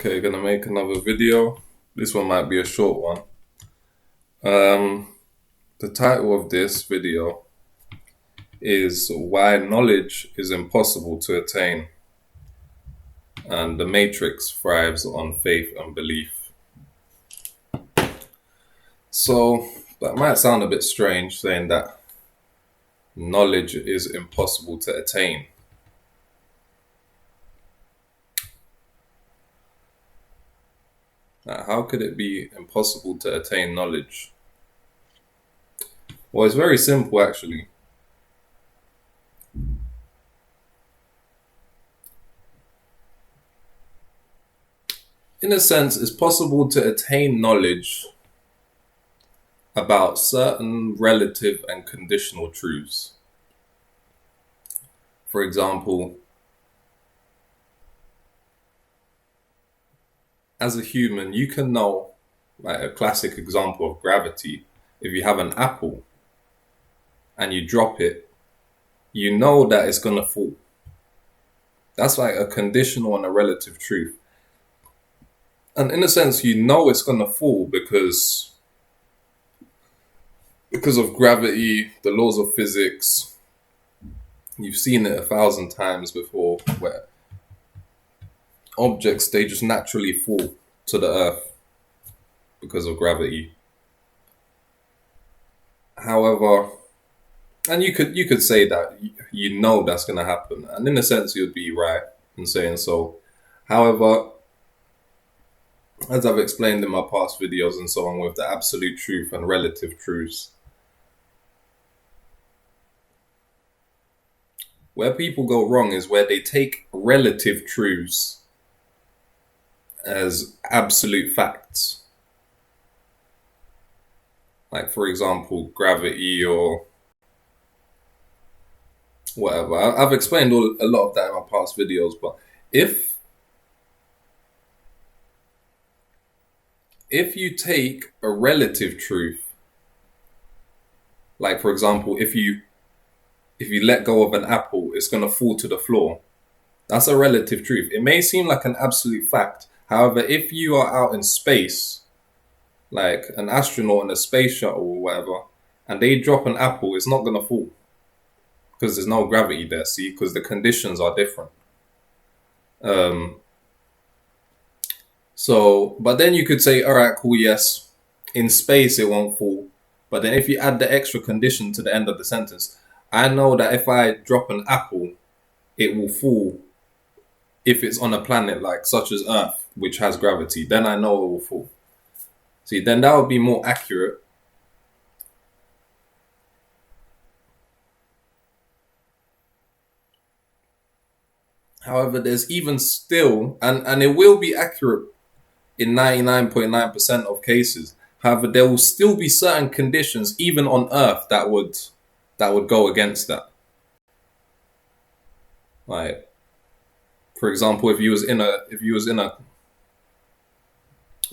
Okay, gonna make another video. This one might be a short one. The title of this video is Why Knowledge is Impossible to Attain, and the Matrix thrives on faith and belief. So that might sound a bit strange, saying that knowledge is impossible to attain. Now, how could it be impossible to attain knowledge? Well, it's very simple, actually. In a sense, it's possible to attain knowledge about certain relative and conditional truths. For example, as a human, you can know, like a classic example of gravity, if you have an apple and you drop it, you know that it's going to fall. That's like a conditional and a relative truth. And in a sense, you know it's going to fall because of gravity, the laws of physics. You've seen it 1,000 times before, where objects, they just naturally fall to the earth because of gravity. However, and you could say that you know that's going to happen, and in a sense you'd be right in saying so. However, as I've explained in my past videos and so on, with the absolute truth and relative truths, where people go wrong is where they take relative truths as absolute facts. Like, for example, gravity or whatever. I've explained a lot of that in my past videos, but if you take a relative truth, like, for example, if you let go of an apple, it's going to fall to the floor. That's a relative truth. It may seem like an absolute fact. However, if you are out in space, like an astronaut in a space shuttle or whatever, and they drop an apple, it's not going to fall because there's no gravity there, see, because the conditions are different. But then you could say, all right, cool, yes, in space it won't fall. But then if you add the extra condition to the end of the sentence, I know that if I drop an apple, it will fall if it's on a planet like such as Earth, which has gravity. Then I know it will fall. See, then that would be more accurate. However, there's even still, and it will be accurate in 99.9% of cases. However, there will still be certain conditions, even on Earth, that would go against that. Like, for example, if you was in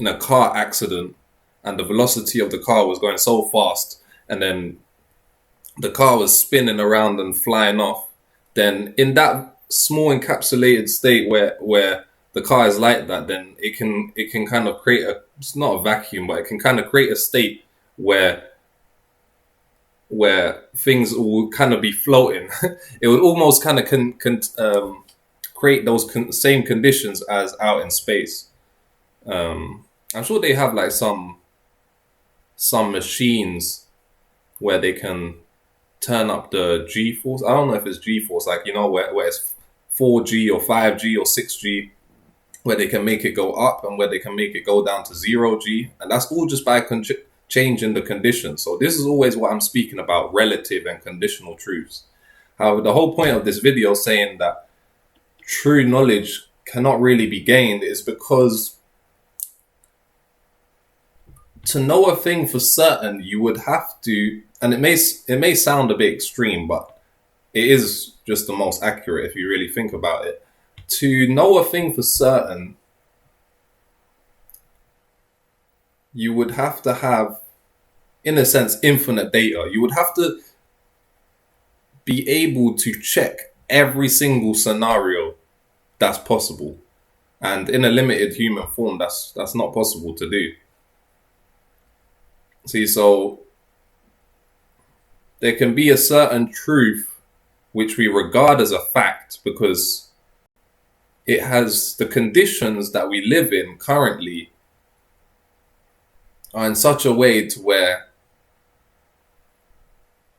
a car accident and the velocity of the car was going so fast, and then the car was spinning around and flying off, then in that small encapsulated state where the car is like that, then it can kind of create it's not a vacuum, but it can kind of create a state where things will kind of be floating. It would almost kind of create those same conditions as out in space. I'm sure they have like some machines where they can turn up the G-force. I don't know if it's G-force, like, you know, where it's 4G or 5G or 6G, where they can make it go up and where they can make it go down to 0G. And that's all just by changing the conditions. So this is always what I'm speaking about, relative and conditional truths. However, the whole point of this video saying that true knowledge cannot really be gained is because to know a thing for certain, you would have to, and it may sound a bit extreme, but it is just the most accurate if you really think about it. To know a thing for certain, you would have to have, in a sense, infinite data. You would have to be able to check every single scenario that's possible. And in a limited human form, that's not possible to do. See, so there can be a certain truth which we regard as a fact because it has the conditions that we live in currently are in such a way to where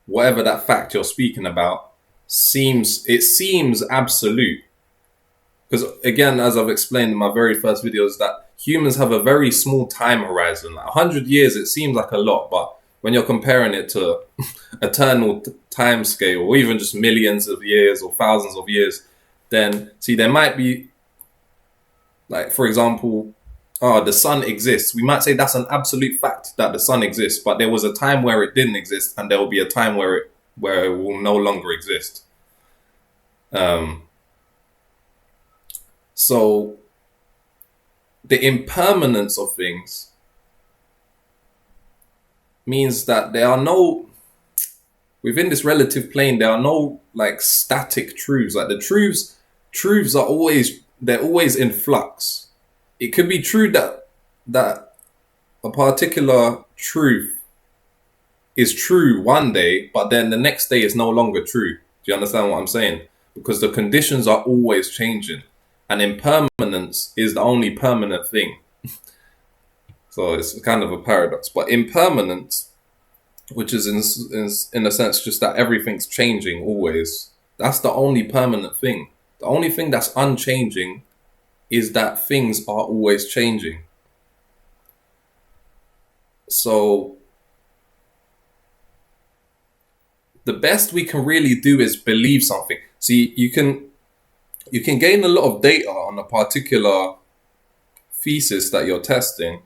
whatever that fact you're speaking about seems absolute. Because again, as I've explained in my very first videos, that humans have a very small time horizon. Like 100 years, it seems like a lot, but when you're comparing it to eternal time scale, or even just millions of years or thousands of years, then see, there might be, like, for example, the sun exists. We might say that's an absolute fact that the sun exists, but there was a time where it didn't exist, and there will be a time where it will no longer exist. So the impermanence of things means that there are no, within this relative plane, there are no like static truths. Like the truths are always, they're always in flux. It could be true that a particular truth is true one day, but then the next day is no longer true. Do you understand what I'm saying? Because the conditions are always changing, and impermanence is the only permanent thing. So it's kind of a paradox. But impermanence, which is in a sense just that everything's changing always, that's the only permanent thing. The only thing that's unchanging is that things are always changing. So the best we can really do is believe something. See, you can gain a lot of data on a particular thesis that you're testing.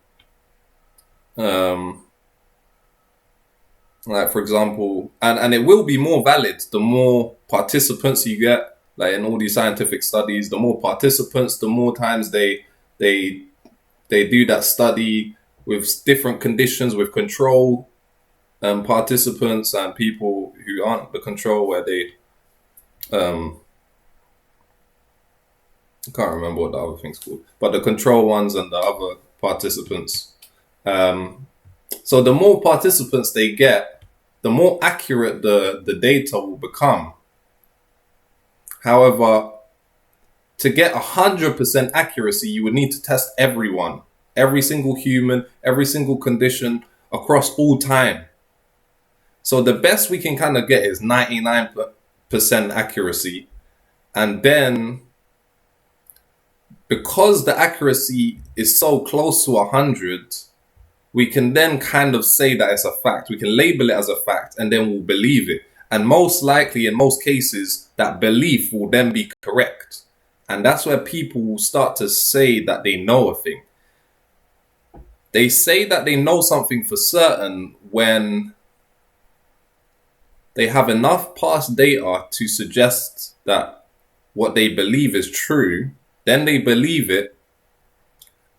Like, for example, and it will be more valid the more participants you get. Like in all these scientific studies, the more participants, the more times they do that study with different conditions, with control participants and people who aren't the control, where they I can't remember what the other thing's called, but the control ones and the other participants. So the more participants they get, the more accurate the data will become. However, to get 100% accuracy, you would need to test everyone, every single human, every single condition across all time. So the best we can kind of get is 99% accuracy. And then, because the accuracy is so close to 100, we can then kind of say that it's a fact. We can label it as a fact, and then we'll believe it. And most likely, in most cases, that belief will then be correct. And that's where people will start to say that they know a thing. They say that they know something for certain when they have enough past data to suggest that what they believe is true. Then they believe it.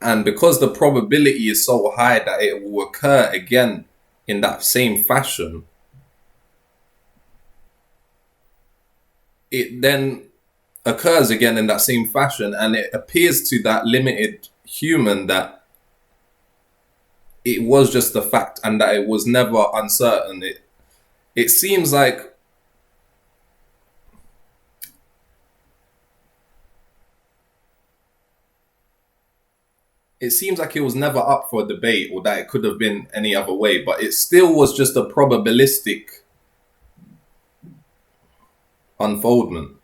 And because the probability is so high that it will occur again in that same fashion, it then occurs again in that same fashion, and it appears to that limited human that it was just a fact and that it was never uncertain. It seems like it was never up for debate, or that it could have been any other way, but it still was just a probabilistic unfoldment.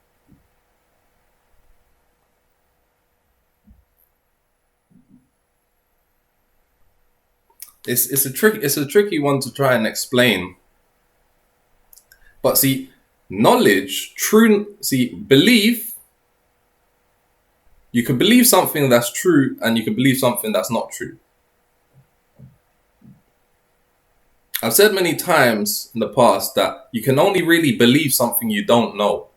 It's a tricky one to try and explain. But see, belief, you can believe something that's true and you can believe something that's not true. I've said many times in the past that you can only really believe something you don't know.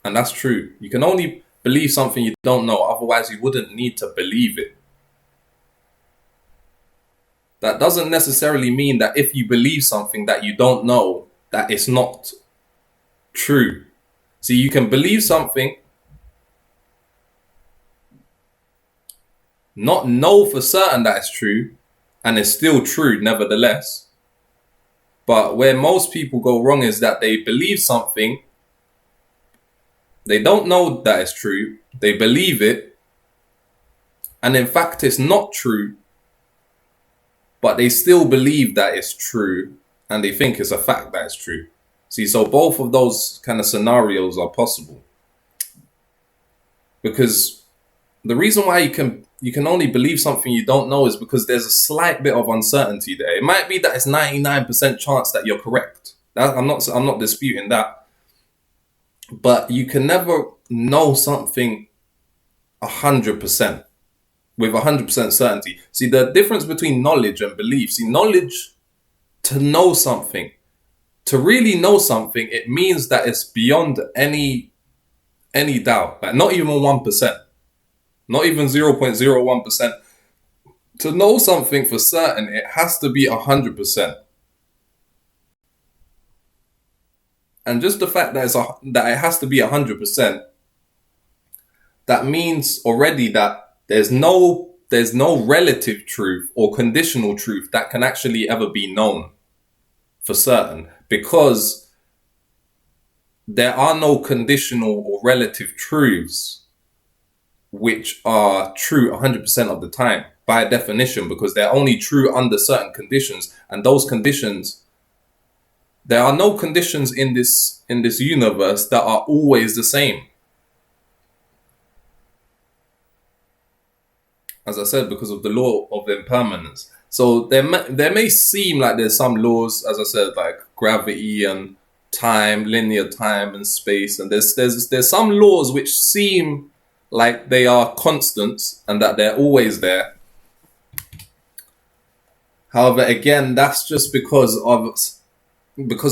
And that's true. You can only believe something you don't know, otherwise you wouldn't need to believe it. That doesn't necessarily mean that if you believe something that you don't know, that it's not true. See, you can believe something not know for certain that it's true, and it's still true nevertheless. But where most people go wrong is that they believe something, they don't know that it's true, they believe it, and in fact it's not true, but they still believe that it's true, and they think it's a fact that it's true. See, so both of those kind of scenarios are possible. Because the reason why you can only believe something you don't know is because there's a slight bit of uncertainty there. It might be that it's 99% chance that you're correct. I'm not disputing that. But you can never know something 100% with 100% certainty. See, the difference between knowledge and belief. See, knowledge, to know something, to really know something, it means that it's beyond any doubt. Like not even 1%, not even 0.01%. To know something for certain, it has to be 100%. And just the fact that it has to be 100%, that means already that there's no relative truth or conditional truth that can actually ever be known for certain, because there are no conditional or relative truths which are true 100% of the time by definition, because they're only true under certain conditions, and those conditions, there are no conditions in this universe that are always the same. As I said, because of the law of impermanence. So there may seem like there's some laws, as I said, like gravity and time, linear time and space, and there's some laws which seem like they are constants and that they're always there. However, again, that's just because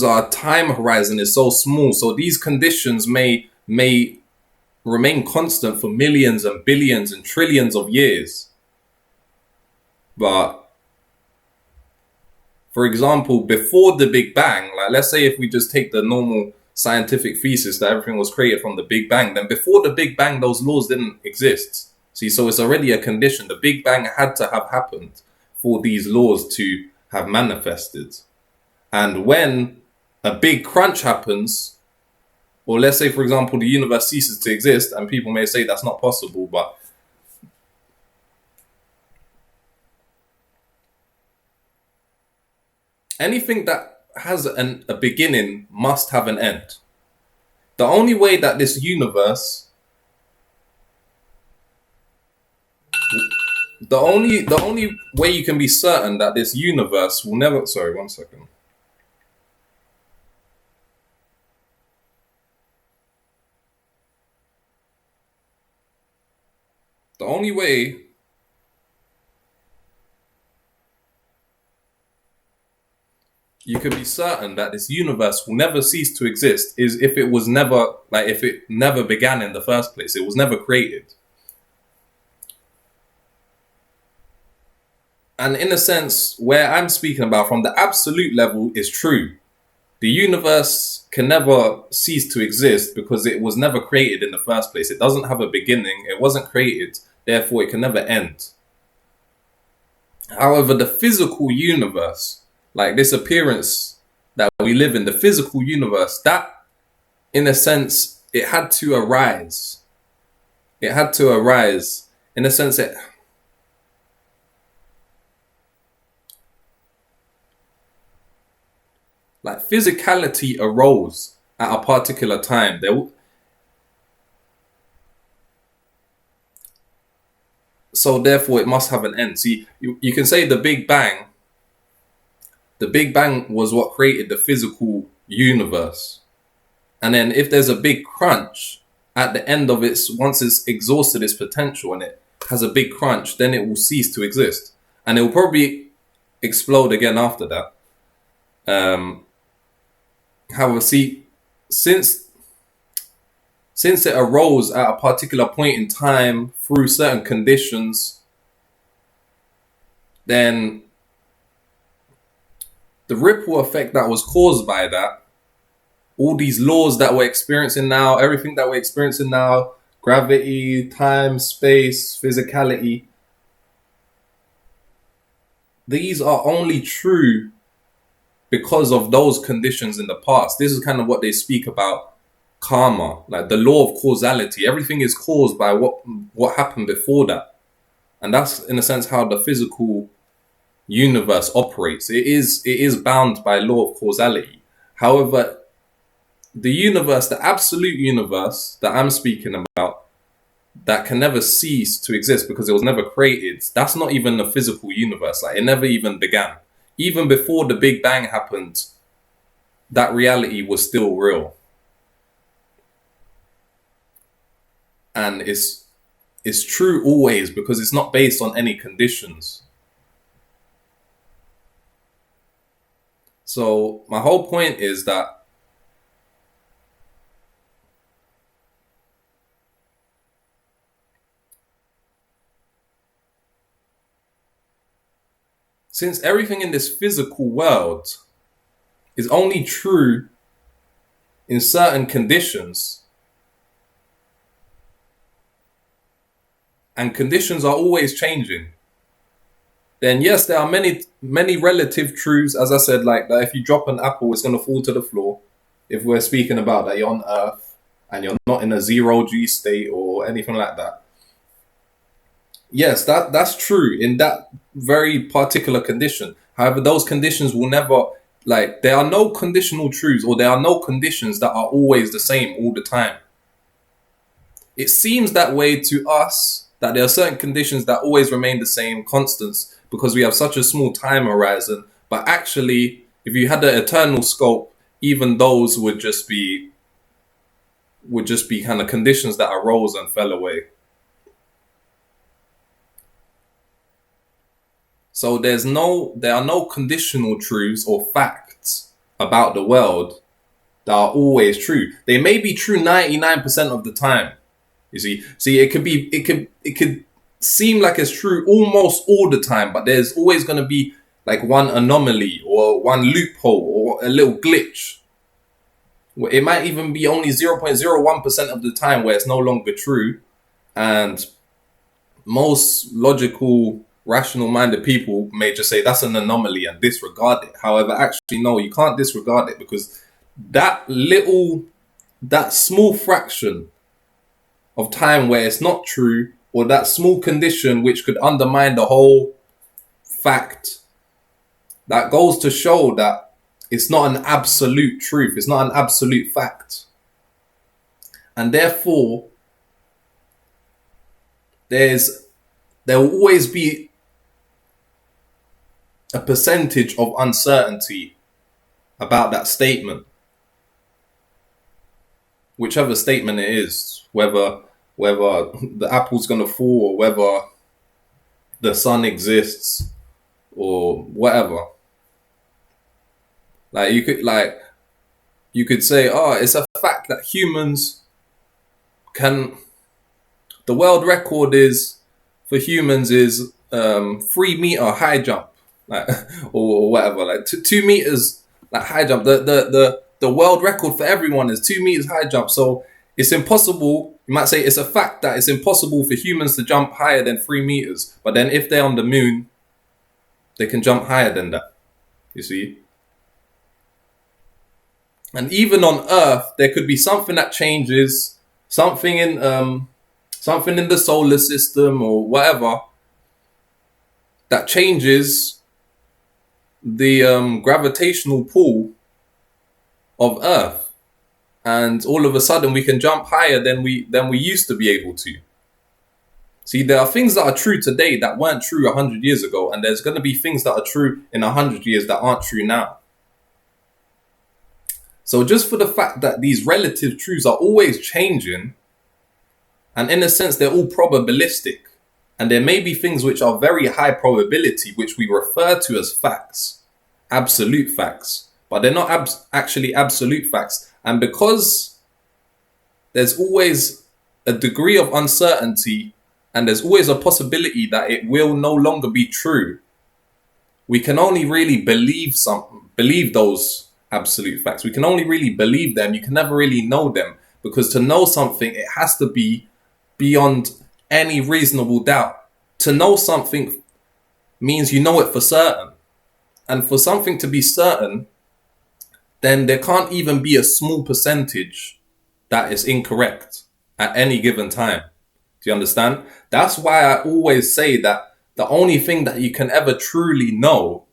our time horizon is so small. So these conditions may remain constant for millions and billions and trillions of years. But for example, before the Big Bang, like let's say if we just take the normal scientific thesis that everything was created from the Big Bang, then before the Big Bang, those laws didn't exist. See, so it's already a condition. The Big Bang had to have happened for these laws to have manifested. And when a big crunch happens, or let's say, for example, the universe ceases to exist, and people may say that's not possible, but anything that has a beginning must have an end. The only way that this universe, the only way you can be certain that this universe will never, sorry, 1 second. The only way you can be certain that this universe will never cease to exist is if it never began in the first place. It was never created. And in a sense, where I'm speaking about from the absolute level is true. The universe can never cease to exist because it was never created in the first place. It doesn't have a beginning. It wasn't created. Therefore, it can never end. However, the physical universe, like this appearance that we live in, the physical universe, that, in a sense, it had to arise. It had to arise. In a sense, like physicality arose at a particular time. So therefore, it must have an end. See, you can say the Big Bang. The Big Bang was what created the physical universe. And then if there's a big crunch at the end of once it's exhausted its potential and it has a big crunch, then it will cease to exist. And it will probably explode again after that. However, see, since it arose at a particular point in time through certain conditions, then the ripple effect that was caused by that, all these laws that we're experiencing now, everything that we're experiencing now, gravity, time, space, physicality, these are only true because of those conditions in the past. This is kind of what they speak about karma, like the law of causality. Everything is caused by what happened before that. And that's, in a sense, how the physical universe operates. It is bound by law of causality. However, the universe, the absolute universe that I'm speaking about, that can never cease to exist because it was never created, that's not even the physical universe. Like, it never even began. Even before the Big Bang happened, that reality was still real. And it's true always because it's not based on any conditions. So my whole point is that since everything in this physical world is only true in certain conditions, and conditions are always changing, then yes, there are many relative truths, as I said, like that if you drop an apple, it's going to fall to the floor. If we're speaking about that you're on Earth and you're not in a zero G state or anything like that. Yes, that's true in that very particular condition. However, those conditions will never, like, there are no conditional truths, or there are no conditions that are always the same all the time. It seems that way to us, that there are certain conditions that always remain the same, constants, because we have such a small time horizon. But actually, if you had the eternal scope, even those would just be kind of conditions that arose and fell away. So there are no conditional truths or facts about the world that are always true. They may be true 99% of the time. You see, it could seem like it's true almost all the time, but there's always going to be like one anomaly or one loophole or a little glitch. It might even be only 0.01% of the time where it's no longer true, and most logical, rational-minded people may just say that's an anomaly and disregard it. However, actually, no, you can't disregard it, because that small fraction of time where it's not true, or that small condition which could undermine the whole fact, that goes to show that it's not an absolute truth, it's not an absolute fact. And therefore, there will always be a percentage of uncertainty about that statement. Whichever statement it is, whether the apple's going to fall, or whether the sun exists, or whatever. Like you could say, oh, it's a fact that humans the world record for humans is 3-meter high jump, like, or whatever, like 2 meters, like, high jump. The world record for everyone is 2 meters high jump. So it's impossible. You might say it's a fact that it's impossible for humans to jump higher than 3 meters. But then if they're on the moon, they can jump higher than that. You see? And even on Earth, there could be something that changes, something in the solar system or whatever, that changes the gravitational pull of Earth. And all of a sudden we can jump higher than we used to be able to. See, there are things that are true today that weren't true 100 years ago, and there's going to be things that are true in 100 years that aren't true now. So just for the fact that these relative truths are always changing, and in a sense they're all probabilistic, and there may be things which are very high probability, which we refer to as facts, absolute facts, but they're not actually absolute facts. And because there's always a degree of uncertainty, and there's always a possibility that it will no longer be true, we can only really believe those absolute facts. We can only really believe them. You can never really know them, because to know something, it has to be beyond any reasonable doubt. To know something means you know it for certain. And for something to be certain, then there can't even be a small percentage that is incorrect at any given time. Do you understand? That's why I always say that the only thing that you can ever truly know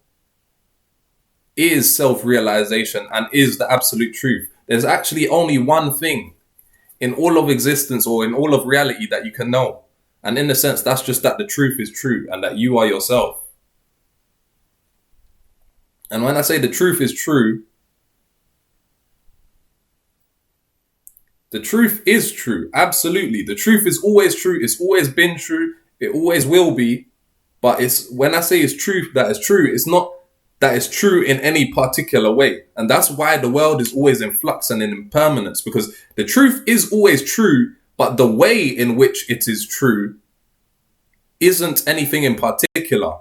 is self-realization and is the absolute truth. There's actually only one thing in all of existence or in all of reality that you can know. And in a sense, that's just that the truth is true and that you are yourself. And when I say the truth is true, the truth is true. Absolutely. The truth is always true. It's always been true. It always will be. But it's when I say it's truth that is true, it's not that it's true in any particular way. And that's why the world is always in flux and in impermanence, because the truth is always true, but the way in which it is true isn't anything in particular.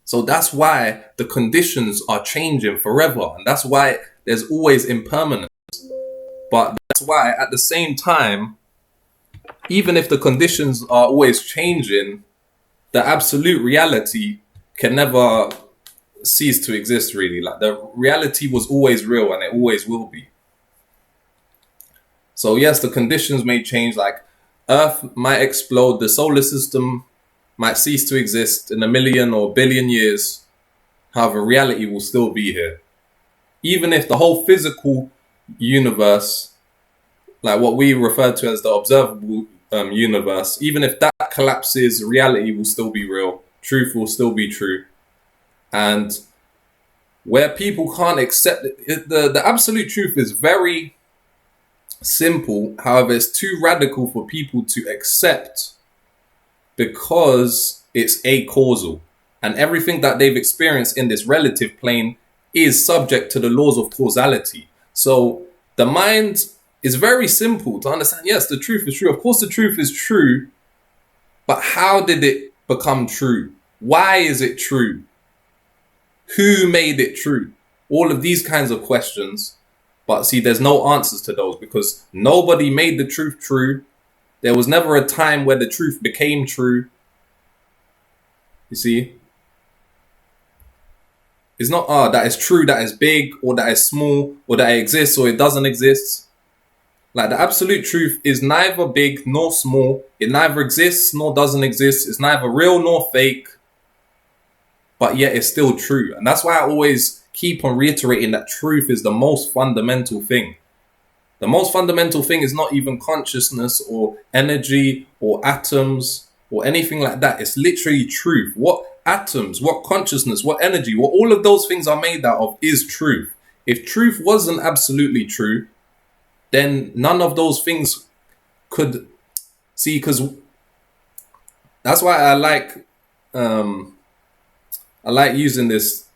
So that's why the conditions are changing forever. And that's why there's always impermanence. But that's why at the same time, even if the conditions are always changing, the absolute reality can never cease to exist, really. Like, the reality was always real and it always will be. So yes, the conditions may change, like Earth might explode, the solar system might cease to exist in 1 million or 1 billion years. However, reality will still be here. Even if the whole physical universe, like what we refer to as the observable universe, even if that collapses, reality will still be real. Truth will still be true. And where people can't accept it, the absolute truth is very simple. However, it's too radical for people to accept because it's acausal. And everything that they've experienced in this relative plane is subject to the laws of causality. So the mind is very simple to understand. Yes, the truth is true. Of course, the truth is true. But how did it become true? Why is it true? Who made it true? All of these kinds of questions. But see, there's no answers to those because nobody made the truth true. There was never a time where the truth became true. You see? It's not, that is true, that is big, or that is small, or that it exists, or it doesn't exist. Like, the absolute truth is neither big nor small. It neither exists nor doesn't exist. It's neither real nor fake. But yet it's still true. And that's why I always keep on reiterating that truth is the most fundamental thing. The most fundamental thing is not even consciousness or energy or atoms or anything like that. It's literally truth. What atoms, what consciousness, what energy, what all of those things are made out of is truth. If truth wasn't absolutely true, then none of those things could see, because that's why I like using this,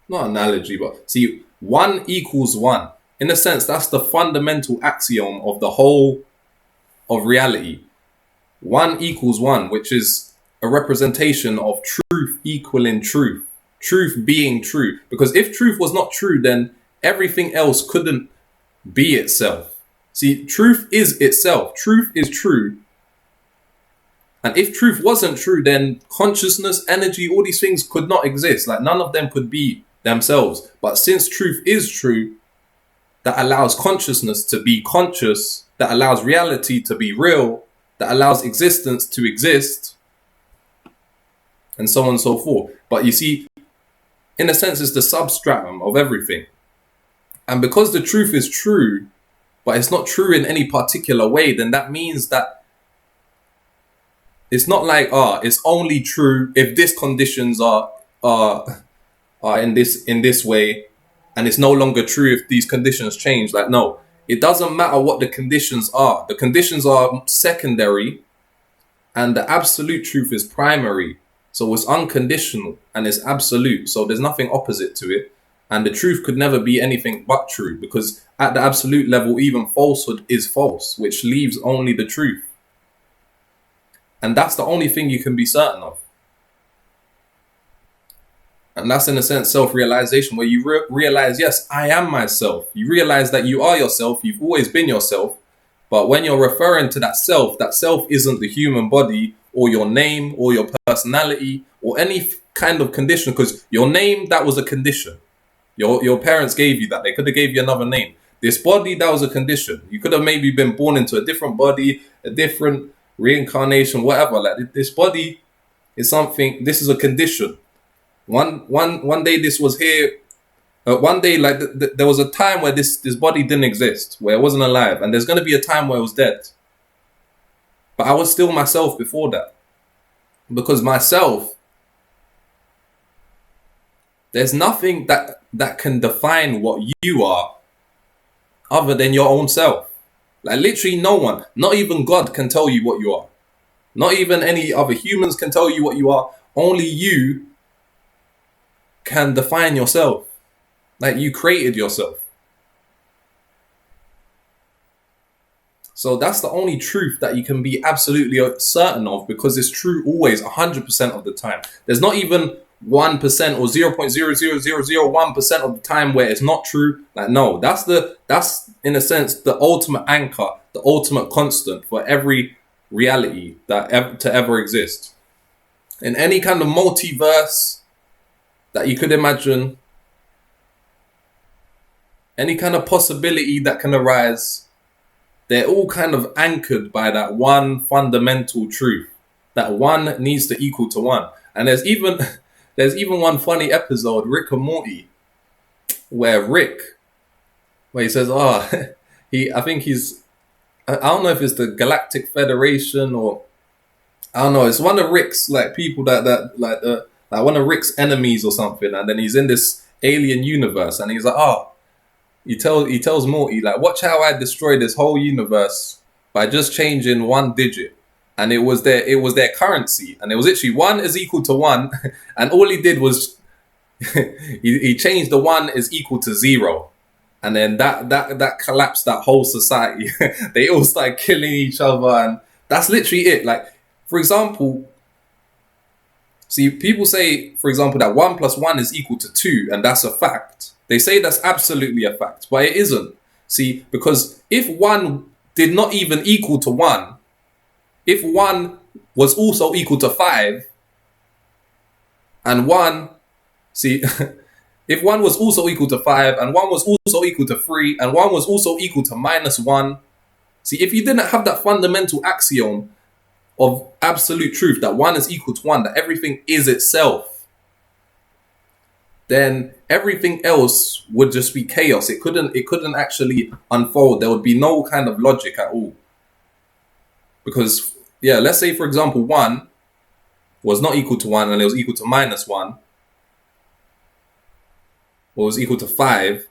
not analogy, but see, 1 equals 1. In a sense, that's the fundamental axiom of the whole of reality. 1 equals 1, which is a representation of truth equaling truth. Truth being true. Because if truth was not true, then everything else couldn't be itself. See, truth is itself. Truth is true. And if truth wasn't true, then consciousness, energy, all these things could not exist. Like, none of them could be themselves. But since truth is true, that allows consciousness to be conscious, that allows reality to be real, that allows existence to exist, and so on and so forth. But you see, in a sense, it's the substratum of everything. And because the truth is true, but it's not true in any particular way, then that means that it's not like, it's only true if these conditions are in this way, and it's no longer true if these conditions change. Like, no, it doesn't matter what the conditions are. The conditions are secondary, and the absolute truth is primary. So it's unconditional and it's absolute. So there's nothing opposite to it. And the truth could never be anything but true, because at the absolute level, even falsehood is false, which leaves only the truth. And that's the only thing you can be certain of. And that's, in a sense, self-realization, where you realize, yes, I am myself. You realize that you are yourself. You've always been yourself. But when you're referring to that self isn't the human body or your name or your personality or any kind of condition, because your name, that was a condition. Your parents gave you that. They could have gave you another name. This body, that was a condition. You could have maybe been born into a different body, a different reincarnation, whatever. Like this body is something. This is a condition. One day this was here. One day, like there was a time where this body didn't exist, where it wasn't alive, and there's gonna be a time where it was dead. But I was still myself before that, because myself, there's nothing that can define what you are other than your own self. Like literally no one, not even God can tell you what you are. Not even any other humans can tell you what you are. Only you can define yourself. Like you created yourself. So that's the only truth that you can be absolutely certain of, because it's true always 100% of the time. There's not even 1% or 0.00001% of the time where it's not true. Like no, that's in a sense the ultimate anchor, the ultimate constant for every reality that to ever exist. In any kind of multiverse that you could imagine, any kind of possibility that can arise, they're all kind of anchored by that one fundamental truth. That one needs to equal to one. And there's even one funny episode, Rick and Morty, where he says, I don't know if it's the Galactic Federation or, I don't know, it's one of Rick's like people that one of Rick's enemies or something. And then he's in this alien universe and he's like, he tells Morty, like, watch how I destroy this whole universe by just changing one digit. And it was their currency. And it was literally 1 is equal to 1. And all he did was he changed the 1 is equal to 0. And then that collapsed that whole society. They all started killing each other. And that's literally it. Like, for example, see, people say, for example, that 1 + 1 is equal to 2. And that's a fact. They say that's absolutely a fact, but it isn't. See, because if 1 did not even equal to 1, if 1 was also equal to 5, and 1, see, if 1 was also equal to 5, and 1 was also equal to 3, and 1 was also equal to -1, see, if you didn't have that fundamental axiom of absolute truth, that 1 is equal to 1, that everything is itself, then everything else would just be chaos. It couldn't actually unfold. There would be no kind of logic at all. Because, yeah, let's say, for example, 1 was not equal to 1 and it was equal to -1, or was equal to 5,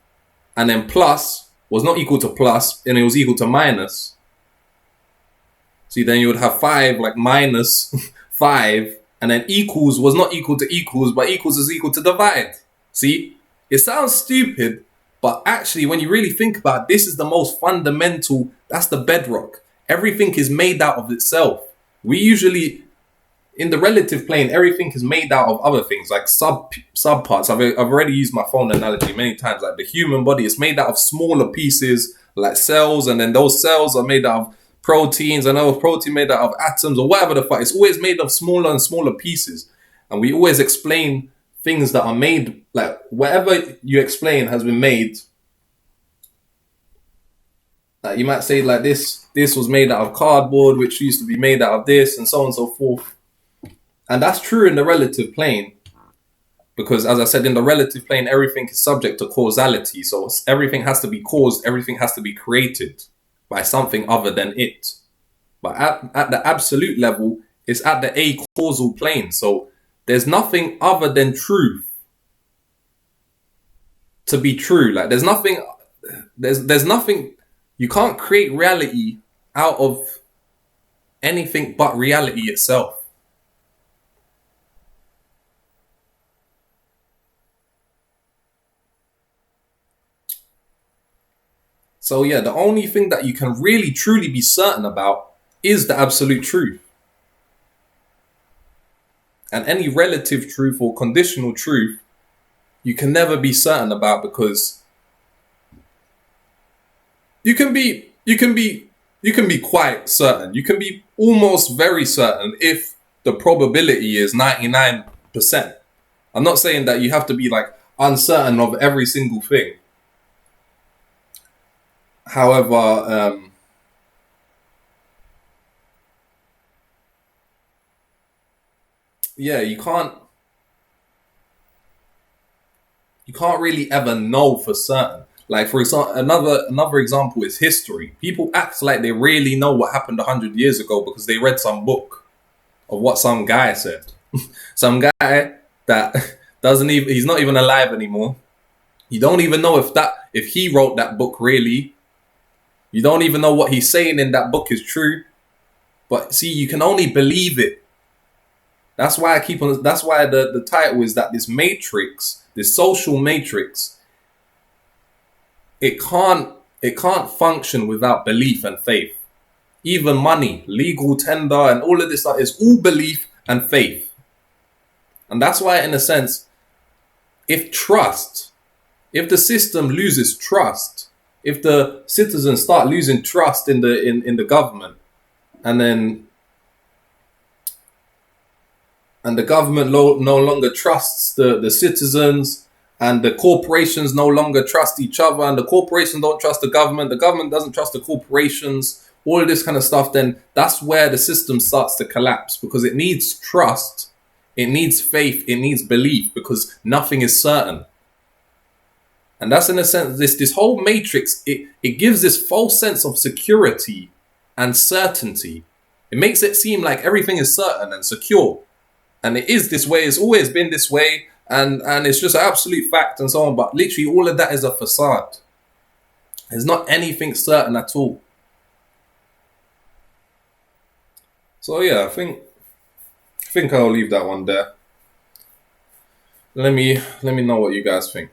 and then plus was not equal to plus and it was equal to minus. See, then you would have 5 like minus 5, and then equals was not equal to equals, but equals is equal to divide. See, it sounds stupid, but actually when you really think about it, this is the most fundamental, that's the bedrock. Everything is made out of itself. We usually, in the relative plane, everything is made out of other things, like subparts. I've already used my phone analogy many times. Like the human body is made out of smaller pieces, like cells, and then those cells are made out of proteins, and those protein made out of atoms, or whatever the fuck. It's always made of smaller and smaller pieces. And we always explain things that are made, like whatever you explain has been made. Like you might say like this was made out of cardboard, which used to be made out of this, and so on and so forth. And that's true in the relative plane, because as I said, in the relative plane, everything is subject to causality. So everything has to be caused, everything has to be created by something other than it. But at the absolute level, it's at the a-causal plane. So there's nothing other than truth to be true. Like there's nothing, you can't create reality out of anything but reality itself. So yeah, the only thing that you can really truly be certain about is the absolute truth. And any relative truth or conditional truth, you can never be certain about, because you can be you can be quite certain. You can be almost very certain if the probability is 99%. I'm not saying that you have to be like uncertain of every single thing. However, yeah, you can't really ever know for certain. Like for example, another example is history. People act like they really know what happened 100 years ago because they read some book of what some guy said. Some guy that doesn't even he's not even alive anymore. You don't even know if he wrote that book really. You don't even know what he's saying in that book is true. But see, you can only believe it. That's why I keep on. That's why the title is that this matrix, this social matrix, it can't function without belief and faith. Even money, legal tender, and all of this stuff is all belief and faith. And that's why, in a sense, if the system loses trust, if the citizens start losing trust in the government, and the government no longer trusts the citizens, and the corporations no longer trust each other, and the corporations don't trust the government doesn't trust the corporations, all of this kind of stuff, then that's where the system starts to collapse, because it needs trust, it needs faith, it needs belief, because nothing is certain. And that's, in a sense, this whole matrix, it gives this false sense of security and certainty. It makes it seem like everything is certain and secure. And it is this way, it's always been this way, and it's just an absolute fact and so on. But literally all of that is a facade. There's not anything certain at all. So yeah, I think I'll leave that one there. Let me know what you guys think.